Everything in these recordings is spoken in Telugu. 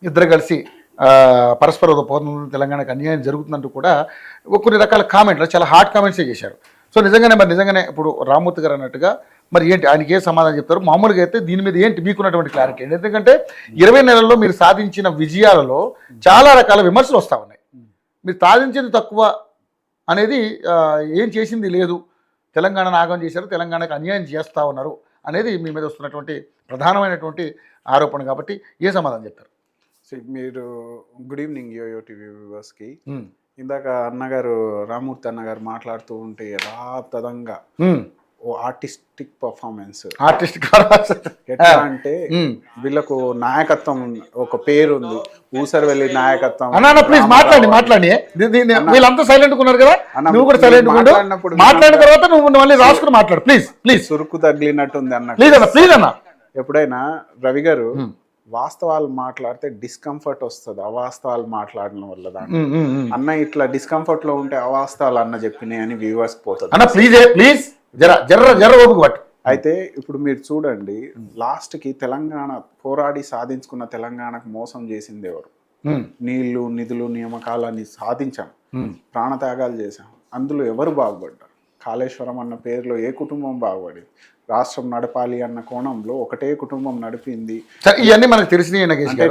ఇద్దరు కలిసి పరస్పర ఒప్పందం తెలంగాణకు అన్యాయం జరుగుతుందంటూ కూడా కొన్ని రకాల కామెంట్లు చాలా హాట్ కామెంట్సే చేశారు. సో నిజంగానే ఇప్పుడు రామ్మూర్తి గారు అన్నట్టుగా మరి ఏంటి ఆయనకి ఏ సమాధానం చెప్తారు? మామూలుగా అయితే దీని మీద ఏంటి మీకున్నటువంటి క్లారిటీ ఏంటి? ఎందుకంటే 20 నెలల్లో మీరు సాధించిన విజయాలలో చాలా రకాల విమర్శలు వస్తూ ఉన్నాయి. మీరు సాధించింది తక్కువ అనేది, ఏం చేసింది లేదు, తెలంగాణ నాగం చేశారు, తెలంగాణకు అన్యాయం చేస్తూ ఉన్నారు అనేది మీ మీద వస్తున్నటువంటి ప్రధానమైనటువంటి ఆరోపణ. కాబట్టి ఏ సమాధానం చెప్తారు? మీరు గుడ్ ఈవినింగ్ యోయో టీవీ వ్యూవర్స్కి. ఇందాక అన్నగారు రామ్మూర్తి అన్నగారు మాట్లాడుతూ ఉంటే యథాతథంగా ఓ ఆర్టిస్టిక్ పర్ఫార్మెన్స్, ఎట్లా అంటే వీళ్ళకు నాయకత్వం ఒక పేరు ఉంది, ఊసరవెల్లి నాయకత్వం. ప్లీజ్ మాట్లాడి వీళ్ళంతా సైలెంట్ ఉన్నారు కదా, నువ్వు కూడా సైలెంట్ మాట్లాడిన తర్వాత నువ్వు మళ్ళీ రాసుకుని మాట్లాడు ప్లీజ్. సురుకు తగిలినట్టుంది అన్న. ప్లీజ్ అన్న. ఎప్పుడైనా రవి గారు వాస్తవాలు మాట్లాడితే డిస్కంఫర్ట్ వస్తుంది, అవాస్తవాలు మాట్లాడడం వల్ల. దాన్ని అన్న ఇట్లా డిస్కంఫర్ట్ లో ఉంటే అవాస్తవాలు అన్న చెప్పినాయి అని వ్యూవర్స్ పోతుంది. అన్న ప్లీజ్ జర్ర ఓపుకు. అయితే ఇప్పుడు మీరు చూడండి, లాస్ట్ కి తెలంగాణ పోరాడి సాధించుకున్న తెలంగాణకు మోసం చేసింది ఎవరు? నీళ్లు, నిధులు, నియామకాలన్నీ సాధించాం, ప్రాణత్యాగాలు చేశాం, అందులో ఎవరు బాగుపడ్డారు? కాళేశ్వరం అన్న పేరులో ఏ కుటుంబం బాగుపడింది? రాష్ట్రం నడపాలి అన్న కోణంలో ఒకటే కుటుంబం నడిపింది. ఇవన్నీ మనకు తెలిసినాయి.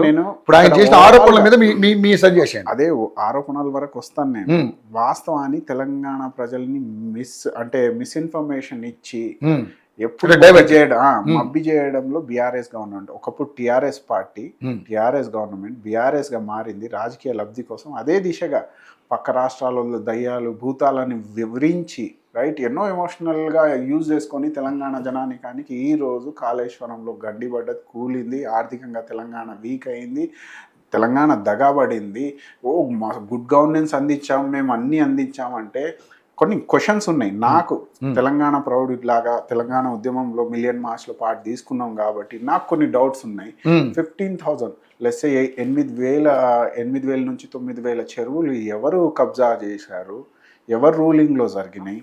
నేను ఇప్పుడు ఆయన చేసిన ఆరోపణల మీద మీ సజెషన్. అదే ఆరోపణల వరకు వస్తాను నేను. వాస్తవాన్ని తెలంగాణ ప్రజల్ని మిస్ఇన్ఫర్మేషన్ ఇచ్చి ఎప్పుడు మబ్బి చేయడంలో బీఆర్ఎస్ గవర్నమెంట్, ఒకప్పుడు TRS party, TRS government BRS గా మారింది రాజకీయ లబ్ధి కోసం. అదే దిశగా పక్క రాష్ట్రాలలో దయ్యాలు, భూతాలని వివరించి ఎన్నో ఎమోషనల్గా యూజ్ చేసుకొని తెలంగాణ జనానికానికి ఈరోజు కాళేశ్వరంలో గడ్డిపడ్డది, కూలింది, ఆర్థికంగా తెలంగాణ వీక్ అయింది, తెలంగాణ దగాబడింది. గుడ్ గవర్నెన్స్ అందించాం, మేము అన్నీ అందించామంటే కొన్ని క్వశ్చన్స్ ఉన్నాయి నాకు. తెలంగాణ ప్రౌడ్ లాగా తెలంగాణ ఉద్యమంలో మిలియన్ మార్చ్లో పార్ట్ తీసుకున్నాం కాబట్టి నాకు కొన్ని డౌట్స్ ఉన్నాయి. 15,000 లెస్ 8,000 నుంచి 9,000 చెరువులు ఎవరు కబ్జా చేశారు? ఎవరు రూలింగ్లో జరిగినాయి?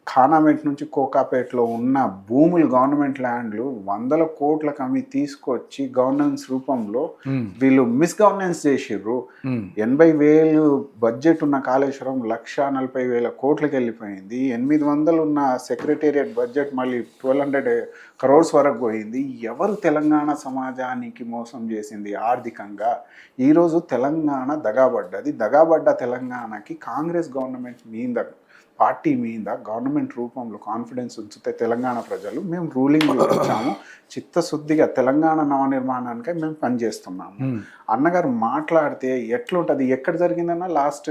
ఖానామేట్ నుంచి కోకాపేటలో ఉన్న భూములు, గవర్నమెంట్ ల్యాండ్లు 100 కోట్లకు అమ్మి తీసుకొచ్చి గవర్నెన్స్ రూపంలో వీళ్ళు మిస్ గవర్నెన్స్ చేసిర్రు. 80,000 బడ్జెట్ ఉన్న కాళేశ్వరం 1,40,000 కోట్లకి వెళ్ళిపోయింది. 800 ఉన్న సెక్రటేరియట్ బడ్జెట్ మళ్ళీ 1,200 crores వరకు పోయింది. ఎవరు తెలంగాణ సమాజానికి మోసం చేసింది ఆర్థికంగా? ఈరోజు తెలంగాణ దగాబడ్డ తెలంగాణకి కాంగ్రెస్ గవర్నమెంట్ మీద, పార్టీ మీద, గవర్నమెంట్ రూపంలో కాన్ఫిడెన్స్ ఉంచితే తెలంగాణ ప్రజలు మేము రూలింగ్ వచ్చాము, చిత్తశుద్ధిగా తెలంగాణ నవనిర్మాణానికై మేము పనిచేస్తున్నాము. అన్నగారు మాట్లాడితే ఎట్లుంటుంది? ఎక్కడ జరిగిందన్న లాస్ట్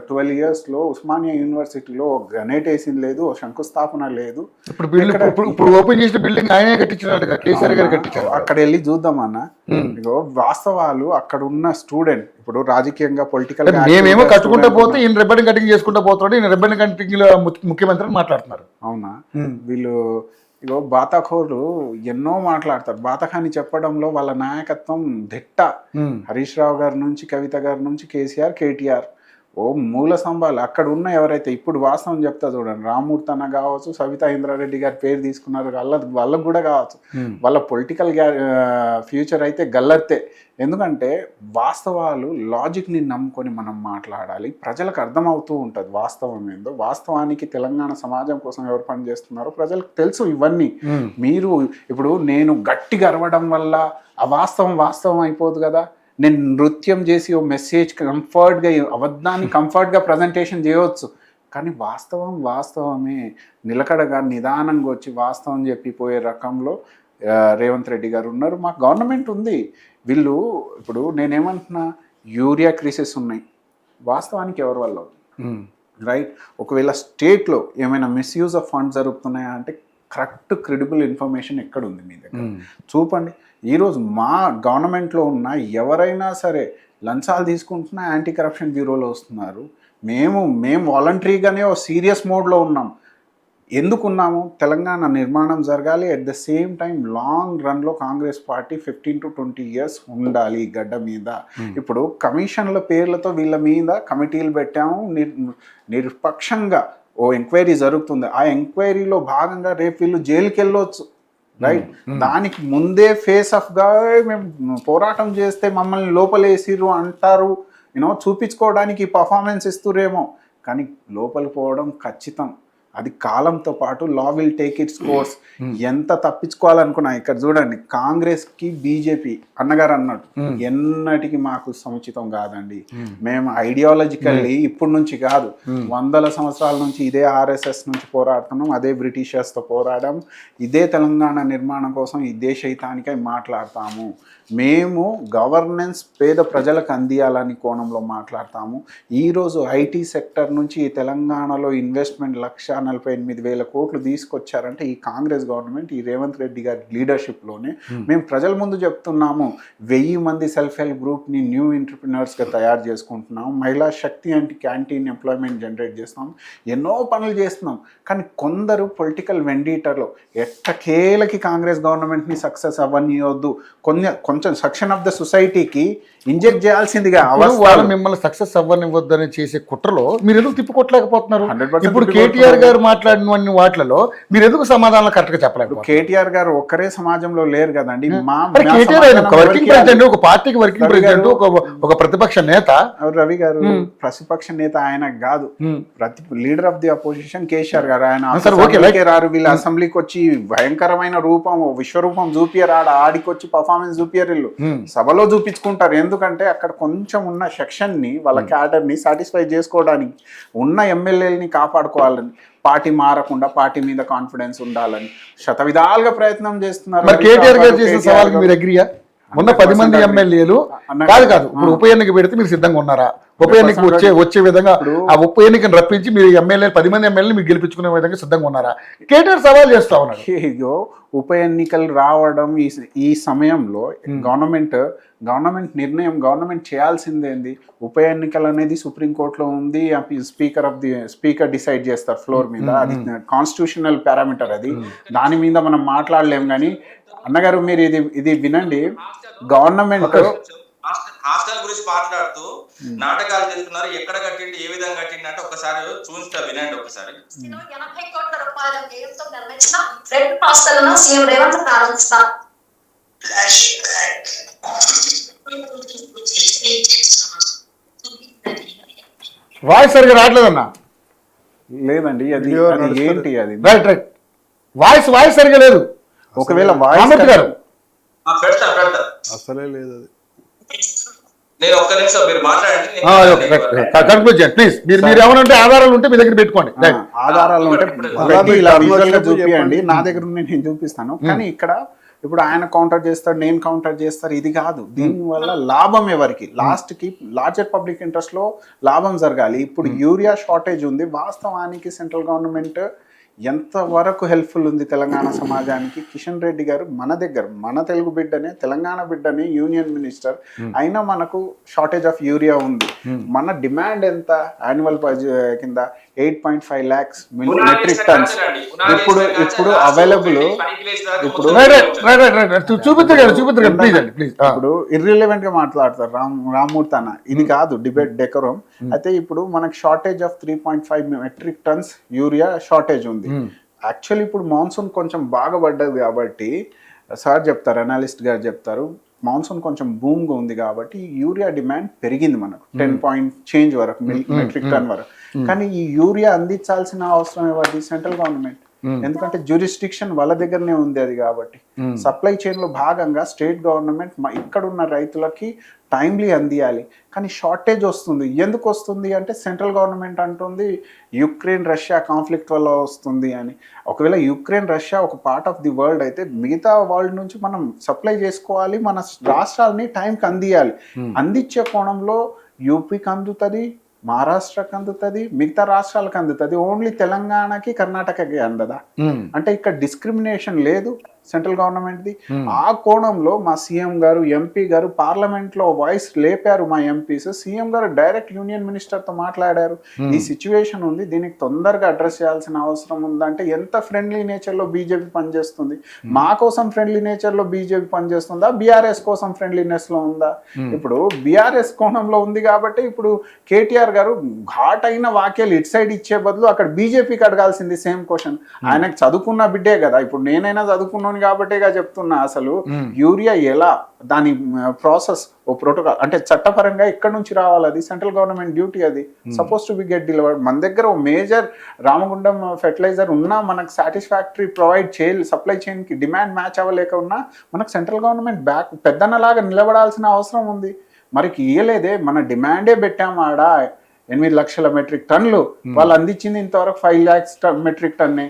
12 yearsలో ఉస్మానియా యూనివర్సిటీలో గ్రనేట్ వేసింది లేదు, శంకుస్థాపన లేదు. ఇప్పుడు ఓపెన్ చేసిన బిల్డింగ్ ఆయనే కట్టించారు. అక్కడ వెళ్ళి చూద్దామన్న. ఇగో వాస్తవాలు, అక్కడ ఉన్న స్టూడెంట్ ఇప్పుడు రాజకీయంగా పొలిటికల్ మేమేమో కట్టుకుంటూ పోతే ఈయన రిబ్బన్ కటింగ్ చేసుకుంటూ పోతున్నాడు, ఈయన రిబ్బన్ కటింగ్ లో ముఖ్యమంత్రి మాట్లాడుతున్నారు. అవునా? వీళ్ళు ఇగో బాతాఖోర్లు ఎన్నో మాట్లాడతారు. బాతఖాని చెప్పడంలో వాళ్ళ నాయకత్వం దిట్ట. హరీష్ రావు గారి నుంచి, కవిత గారి నుంచి, కేసీఆర్, కేటీఆర్ మూల సంబాలు. అక్కడ ఉన్న ఎవరైతే ఇప్పుడు వాస్తవం చెప్తా చూడండి, రామ్మూర్తి అన్న కావచ్చు, సవితా ఇంద్రారెడ్డి గారి పేరు తీసుకున్నారు, వాళ్ళకు కూడా కావచ్చు. వాళ్ళ పొలిటికల్ ఫ్యూచర్ అయితే గల్లత్తే. ఎందుకంటే వాస్తవాలు, లాజిక్ని నమ్ముకొని మనం మాట్లాడాలి. ప్రజలకు అర్థమవుతూ ఉంటుంది వాస్తవం ఏందో. వాస్తవానికి తెలంగాణ సమాజం కోసం ఎవరు పనిచేస్తున్నారో ప్రజలకు తెలుసు ఇవన్నీ. మీరు ఇప్పుడు నేను గట్టిగా అరవడం వల్ల వాస్తవం అయిపోదు కదా. నేను నృత్యం చేసి ఓ మెసేజ్ కంఫర్ట్గా, అబద్ధాన్ని కంఫర్ట్గా ప్రజెంటేషన్ చేయవచ్చు, కానీ వాస్తవమే నిలకడగా నిదానంగా వచ్చి వాస్తవం చెప్పిపోయే రకంలో రేవంత్ రెడ్డి గారు ఉన్నారు. మాకు గవర్నమెంట్ ఉంది. వీళ్ళు ఇప్పుడు నేనేమంటున్నా, యూరియా క్రైసిస్ ఉన్నాయి, వాస్తవానికి ఎవరి వల్ల ఉంది? ఒకవేళ స్టేట్లో ఏమైనా మిస్యూజ్ ఆఫ్ ఫండ్స్ జరుగుతున్నాయా అంటే కరెక్ట్ క్రెడిబుల్ ఇన్ఫర్మేషన్ ఎక్కడ ఉంది మీ దగ్గర? చూపండి. ఈరోజు మా గవర్నమెంట్లో ఉన్న ఎవరైనా సరే లంచాలు తీసుకుంటున్నా యాంటీ కరప్షన్ బ్యూరోలో వస్తున్నారు. మేము వాలంటరీగానే ఓ సీరియస్ మోడ్లో ఉన్నాం. ఎందుకున్నాము? తెలంగాణ నిర్మాణం జరగాలి, at the same time long రన్లో కాంగ్రెస్ పార్టీ 15 to 20 years ఉండాలి గడ్డ మీద. ఇప్పుడు కమిషన్ల పేర్లతో వీళ్ళ మీద కమిటీలు పెట్టాము, నిష్పక్షంగా ఓ ఎంక్వైరీ జరుగుతుంది. ఆ ఎంక్వైరీలో భాగంగా రేపు వీళ్ళు జైలుకి వెళ్ళొచ్చు. రైట్. దానికి ముందే ఫేస్ ఆఫ్ గా మేము పోరాటం చేస్తే మమ్మల్ని లోపలేసిర్రు అంటారు, చూపించుకోవడానికి పర్ఫార్మెన్స్ ఇస్తురేమో, కానీ లోపలికి పోవడం ఖచ్చితం. అది కాలంతో పాటు law will take its course. ఎంత తప్పించుకోవాలనుకున్నా ఇక్కడ చూడండి, కాంగ్రెస్ కి బీజేపీ అన్నగారు అన్నట్టు ఎన్నటికి మాకు సముచితం కాదండి. మేము ఐడియాలజికల్లీ ఇప్పటి నుంచి కాదు, వందల సంవత్సరాల నుంచి ఇదే ఆర్ఎస్ఎస్ నుంచి పోరాడుతున్నాం, అదే బ్రిటిషర్స్ తో పోరాడాం, ఇదే తెలంగాణ నిర్మాణం కోసం ఈ దేశహితానికై మాట్లాడతాము. మేము గవర్నెన్స్ పేద ప్రజలకు అందియాలని కోణంలో మాట్లాడతాము. ఈరోజు ఐటీ సెక్టర్ నుంచి ఈ తెలంగాణలో ఇన్వెస్ట్మెంట్ 1,48,000 కోట్లు తీసుకొచ్చారంటే ఈ కాంగ్రెస్ గవర్నమెంట్, ఈ రేవంత్ రెడ్డి గారి లీడర్షిప్లోనే. మేము ప్రజల ముందు చెప్తున్నాము, 1000 మంది సెల్ఫ్ హెల్ప్ గ్రూప్ని న్యూ ఎంటర్‌ప్రెన్యూర్స్గా తయారు చేసుకుంటున్నాం, మహిళా శక్తి అంటే క్యాంటీన్ ఎంప్లాయ్మెంట్ జనరేట్ చేస్తున్నాం, ఎన్నో పనులు చేస్తున్నాం. కానీ కొందరు పొలిటికల్ వెండీటర్లో ఎట్టకేలకి కాంగ్రెస్ గవర్నమెంట్ని సక్సెస్ అవ్వనియొద్దు, కొంచెం సెక్షన్ ఆఫ్ ద సొసైటీకి ఇంజెక్ట్ చేయాల్సిందిగా వాళ్ళు మిమ్మల్ని సక్సెస్ అవ్వనివ్వద్దని చేసే కుట్రలో మీరు ఎందుకు తిప్పుకొట్టలేకపోతున్నారు? 100% ఇప్పుడు కేటీఆర్ గారు మాట్లాడిన వాటిలో మీరు ఎందుకు సమాధానం కరెక్ట్ గా చెప్పలేకపోతున్నారు? కేటీఆర్ గారు ఒక్కరే సమాజంలో లేరు కదండి. కేటీఆర్ వర్కింగ్ ప్రెసిడెంట్, ఒక పార్టీకి వర్కింగ్ ప్రెసిడెంట్, ఒక ప్రతిపక్ష నేత. రవి గారు ప్రతిపక్ష నేత ఆయన కాదు, leader of the opposition KCR గారు. ఆయన రారు, వీళ్ళ అసెంబ్లీకి వచ్చి భయంకరమైన రూపం, విశ్వరూపం చూపియరు, ఆడికొచ్చి పర్ఫార్మెన్స్ చూపియరు, వీళ్ళు సభలో చూపించుకుంటారు. ఎందుకంటే అక్కడ కొంచెం ఉన్న సెక్షన్ ని, వాళ్ళ క్యాడర్ ని సాటిస్ఫై చేసుకోవడానికి, ఉన్న ఎమ్మెల్యేలని కాపాడుకోవాలని, పార్టీ మారకుండా పార్టీ మీద కాన్ఫిడెన్స్ ఉండాలని శతవిధాలుగా ప్రయత్నం చేస్తున్నారు. మీరు అగ్రియా? ఉన్న 10 మంది ఎమ్మెల్యేలు కాదు, ఇప్పుడు ఉప ఎన్నిక పెడితే మీరు సిద్ధంగా ఉన్నారా? ఉప ఎన్నిక వచ్చే విధంగా ఆ ఉప ఎన్నికను రప్పించి మీరు ఎమ్మెల్యేలు 10 మంది ఎమ్మెల్యేలు మీరు గెలిపించుకునే విధంగా సిద్ధంగా ఉన్నారా? కేటీఆర్ సవాల్ చేస్తా ఉన్నారు. ఇగో ఉప ఎన్నికలు రావడం ఈ సమయంలో గవర్నమెంట్ నిర్ణయం, గవర్నమెంట్ చేయాల్సిందేంది? ఉప ఎన్నికలు అనేది సుప్రీంకోర్టులో ఉంది, స్పీకర్ డిసైడ్ చేస్తారు ఫ్లోర్ మీద, అది కాన్స్టిట్యూషనల్ పారామీటర్, అది దాని మీద మనం మాట్లాడలేం. కానీ అన్నగారు మీరు ఇది వినండి, గవర్నమెంట్ హాస్టల్ గురించి మాట్లాడుతూ నాటకాలు చేస్తున్నారు, ఎక్కడ కట్టిండి, ఏ విధంగా కట్టిండి అంటే ఒకసారి చూస్తా, వినండి ఒకసారి. 80 కోట్ల రూపాయల వ్యయంతో నిర్మించిన 2 హాస్టళ్లను సీఎం రేవంత్ ప్రారంభిస్తారు. వాయిస్ సరిగా రావట్లేదన్నా. లేదండి, అది ఏంటి? అది రైట్ వాయిస్ సరిగా లేదు. ఒకవేళ వాయిస్ అసలే లేదు అది. నేను ఒక్క నిమిషం మీరు మాట్లాడండి, ప్లీజ్. మీరు ఏమనంటే ఆధారాలు ఉంటే మీ దగ్గర పెట్టుకోండి. ఆధారాలు ఉంటే చూపియండి, నా దగ్గర నేను చూపిస్తాను. కానీ ఇక్కడ ఇప్పుడు ఆయన కౌంటర్ చేస్తాడు, నేను కౌంటర్ చేస్తారు, ఇది కాదు. దీనివల్ల లాభం ఎవరికి? లాస్ట్ కి లార్జర్ పబ్లిక్ ఇంట్రెస్ట్ లో లాభం జరగాలి. ఇప్పుడు యూరియా షార్టేజ్ ఉంది, వాస్తవానికి సెంట్రల్ గవర్నమెంట్ ఎంతవరకు హెల్ప్ఫుల్ ఉంది తెలంగాణ సమాజానికి? కిషన్ రెడ్డి గారు మన తెలుగు బిడ్డనే, తెలంగాణ బిడ్డనే, యూనియన్ మినిస్టర్ అయినా మనకు షార్టేజ్ ఆఫ్ యూరియా ఉంది. మన డిమాండ్ ఎంత? యాన్యువల్ కింద 8.5 lakhs మెట్రిక్ టన్స్ ఇప్పుడు అవైలబుల్. ఇప్పుడు ఇర్రిలెవెంట్ గా మాట్లాడతారు రామ్మూర్తి అన్న, ఇది కాదు డిబేట్ డెకరం. అయితే ఇప్పుడు మనకి shortage of 3.5 metric tons urea shortage ఉంది. యాక్చువల్లీ ఇప్పుడు మాన్సూన్ కొంచెం బాగా పడ్డది కాబట్టి సార్ చెప్తారు, అనలిస్ట్ గారు చెప్తారు, మాన్సూన్ కొంచెం బూమ్గా ఉంది కాబట్టి యూరియా డిమాండ్ పెరిగింది మనకు 10 పాయింట్ చేంజ్ వరకు, మెట్రిక్ టన్ వరకు. కానీ ఈ యూరియా అందించాల్సిన అవసరం ఎవరిది? Central government. ఎందుకంటే జ్యూరిస్డిక్షన్ వాళ్ళ దగ్గరనే ఉంది అది. కాబట్టి సప్లై చైన్ లో భాగంగా స్టేట్ గవర్నమెంట్ ఇక్కడ ఉన్న రైతులకి టైమ్లీ అందియాలి. కానీ షార్టేజ్ వస్తుంది. ఎందుకు వస్తుంది అంటే సెంట్రల్ గవర్నమెంట్ అంటుంది యుక్రెయిన్ రష్యా కాన్ఫ్లిక్ట్ వల్ల వస్తుంది అని. ఒకవేళ యుక్రెయిన్ రష్యా ఒక పార్ట్ ఆఫ్ ది వరల్డ్ అయితే మిగతా వరల్డ్ నుంచి మనం సప్లై చేసుకోవాలి, మన రాష్ట్రాలని టైంకి అందియాలి. అందించే కోణంలో యూపీకి అందుతుంది, మహారాష్ట్రకి అందుతుంది, మిగతా రాష్ట్రాలకు అందుతుంది, ఓన్లీ తెలంగాణకి కర్ణాటకకి అందదా? అంటే ఇక్కడ డిస్క్రిమినేషన్ లేదు సెంట్రల్ గవర్నమెంట్ది. ఆ కోణంలో మా సీఎం గారు, ఎంపీ గారు పార్లమెంట్ లో వాయిస్ లేపారు. మా ఎంపీస్, సీఎం గారు డైరెక్ట్ యూనియన్ మినిస్టర్ తో మాట్లాడారు. ఈ సిచ్యువేషన్ ఉంది, దీనికి తొందరగా అడ్రస్ చేయాల్సిన అవసరం ఉందంటే ఎంత ఫ్రెండ్లీ నేచర్ లో బీజేపీ పనిచేస్తుంది? మా కోసం ఫ్రెండ్లీ నేచర్ లో బీజేపీ పనిచేస్తుందా, బీఆర్ఎస్ కోసం ఫ్రెండ్లీనెస్ లో ఉందా? ఇప్పుడు బీఆర్ఎస్ కోణంలో ఉంది కాబట్టి ఇప్పుడు కేటీఆర్ గారు ఘాట్ అయిన వాక్యాలు ఇటు సైడ్ ఇచ్చే బదులు అక్కడ బీజేపీకి అడగాల్సింది సేమ్ క్వశ్చన్. ఆయనకు చదువుకున్న బిడ్డే కదా, ఇప్పుడు నేనైనా చదువుకున్న చేస్తున్నామని కాబట్టేగా చెప్తున్నా. అసలు యూరియా ఎలా దాని ప్రాసెస్ ఓ ప్రోటోకాల్ అంటే చట్టపరంగా ఎక్కడి నుంచి రావాలి, అది సెంట్రల్ గవర్నమెంట్ డ్యూటీ, అది suppose to be get delivered. మన దగ్గర ఓ మేజర్ రామగుండం ఫెర్టిలైజర్ ఉన్నా మనకు సాటిస్ఫాక్టరీ ప్రొవైడ్ చేయాలి, సప్లై చైన్కి డిమాండ్ మ్యాచ్ అవ్వలేక ఉన్నా మనకు సెంట్రల్ గవర్నమెంట్ బ్యాక్ పెద్దన్నలాగా నిలబడాల్సిన అవసరం ఉంది. మరికి ఇయ్యలేదే, మన డిమాండే పెట్టాము ఆడ 8 లక్షల మెట్రిక్ టన్నులు, వాళ్ళు అందించింది ఇంతవరకు 5 lakhs మెట్రిక్ టన్నే,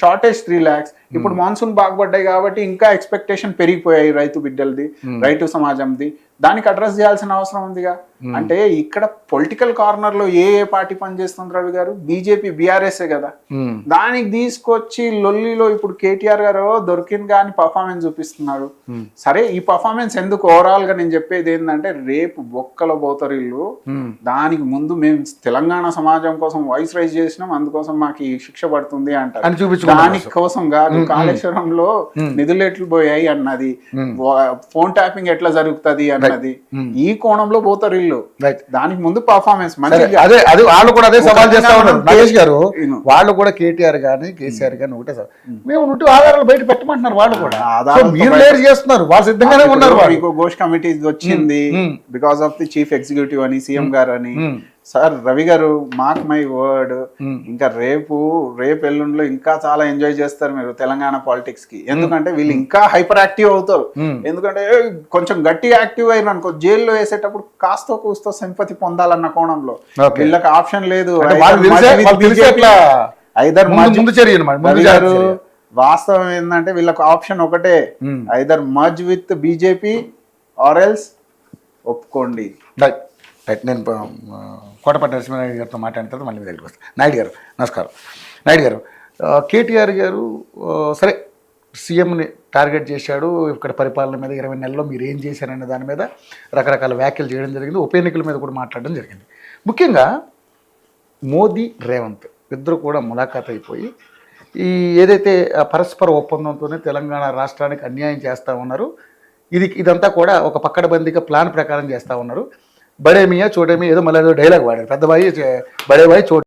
షార్టేజ్ 3 lakhs. ఇప్పుడు మాన్సూన్ బాగుపడ్డాయి కాబట్టి ఇంకా ఎక్స్పెక్టేషన్ పెరిగిపోయాయి రైతు బిడ్డలది, రైతు సమాజంది. దానికి అడ్రస్ చేయాల్సిన అవసరం ఉందిగా. అంటే ఇక్కడ పొలిటికల్ కార్నర్ లో ఏ పార్టీ పనిచేస్తుంది రవి గారు? బీజేపీ బీఆర్ఎస్ఏ కదా. దానికి తీసుకొచ్చి లొల్లిలో ఇప్పుడు కేటీఆర్ గారు దొరికింది కానీ పర్ఫార్మెన్స్ చూపిస్తున్నారు. సరే, ఈ పర్ఫార్మెన్స్ ఎందుకు ఓవరాల్ గా నేను చెప్పేది ఏంటంటే, రేపు బొక్కలో పోతారు ఇల్లు. దానికి ముందు మేము తెలంగాణ సమాజం కోసం వాయిస్ రైజ్ చేసినాం, అందుకోసం మాకు ఈ శిక్ష పడుతుంది అంటారు. దానికి కోసం కాదు, కాళేశ్వరంలో నిధులు ఎట్లు పోయాయి అన్నది, ఫోన్ ట్యాపింగ్ ఎట్లా జరుగుతుంది అన్నది, ఈ కోణంలో పోతారు ఇల్లు. దానికి ముందు పర్ఫార్మెన్స్ అదే వాళ్ళు కూడా అదే సవాల్ చేస్తా ఉన్నారు నాగేష్ గారు. వాళ్ళు కూడా కేటీఆర్ గానీ కేసీఆర్ గానీ ఒకటే సార్, మేము నుండి ఆధారాలు బయట పెట్టమంటున్నారు. వాళ్ళు కూడా మీరు లేట్ చేస్తున్నారు, వాళ్ళు సిద్ధంగానే ఉన్నారు. ఘోష్ కమిటీ వచ్చింది because of the chief executive అని, సీఎం గారు అని. సార్ రవి గారు, మార్క్ మై వర్డ్, ఇంకా రేపు ఎల్లుండిలో ఇంకా చాలా ఎంజాయ్ చేస్తారు మీరు తెలంగాణ పాలిటిక్స్ కి. ఎందుకంటే వీళ్ళు ఇంకా హైపర్ యాక్టివ్ అవుతారు. ఎందుకంటే కొంచెం గట్టి యాక్టివ్ అయిన అనుకో, జైల్లో వేసేటప్పుడు కాస్తో కూస్తో సింపతి పొందాలన్న కోణంలో వీళ్ళకి ఆప్షన్ లేదు. వాస్తవం ఏంటంటే వీళ్ళకి ఆప్షన్ ఒకటే, either merge with BJP or else ఒప్పుకోండి. నేను కోటపట్టి నరసింహారెడ్డి గారితో మాట్లాడిన తర్వాత మళ్ళీ మీ దగ్గరికి వస్తాను. నాయుడు గారు నమస్కారం. నాయుడు గారు, కేటీఆర్ గారు సరే సీఎంని టార్గెట్ చేశాడు, ఇక్కడ పరిపాలన మీద 20 నెలల్లో మీరు ఏం చేశారనే దాని మీద రకరకాల వ్యాఖ్యలు చేయడం జరిగింది. ఉప ఎన్నికల మీద కూడా మాట్లాడడం జరిగింది. ముఖ్యంగా మోదీ రేవంత్ ఇద్దరు కూడా ములాఖాత్ అయిపోయి ఈ ఏదైతే పరస్పర ఒప్పందంతోనే తెలంగాణ రాష్ట్రానికి అన్యాయం చేస్తూ ఉన్నారు, ఇదంతా కూడా ఒక పక్కడబందీగా ప్లాన్ ప్రకారం చేస్తూ ఉన్నారు. బడే మియా చోటే మియా ఏదో మళ్ళీ ఏదో డైలాగ్ వాడారు, పెద్దబాయి బడేబాయి చోటే